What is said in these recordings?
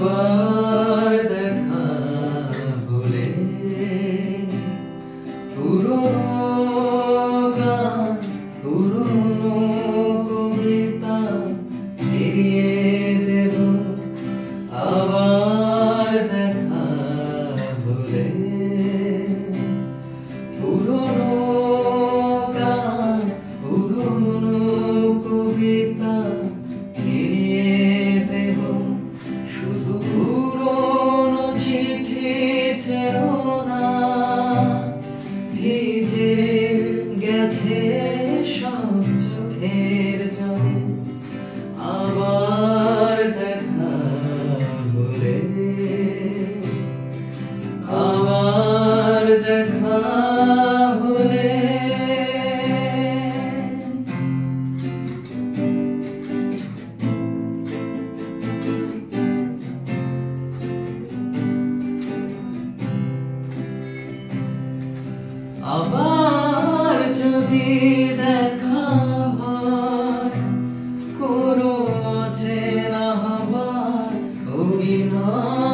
আবার দেখা হলে পুরনো গান পুরনো কবিতা ফিরিয়ে দেব আবার দেখা হলে পুরনো গান পুরনো কবিতা ফিরিয়ে দেব শুধু পুরনো চিঠি চেরো না ভিজে গেছে সব চোখের জলে আবার দেখা হলে আবার দেখা হলে আবার যদি দেখা হয় কোনো অচেনা হবার অভিনয়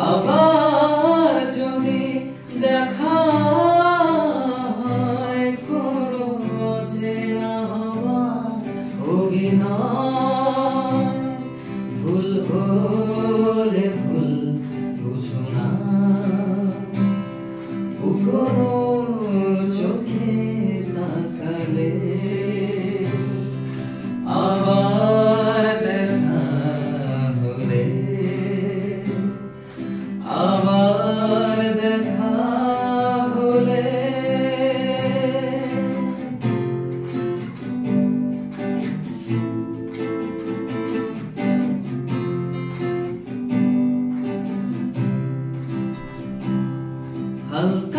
আবার যদি দেখা হয় কোনো অচেনা হবার অভিনয় ভুল হলে ভুল বুঝো না পুরনো চোখে তাকালে আবার দেখা হলে আবার দেখা হলে হালকা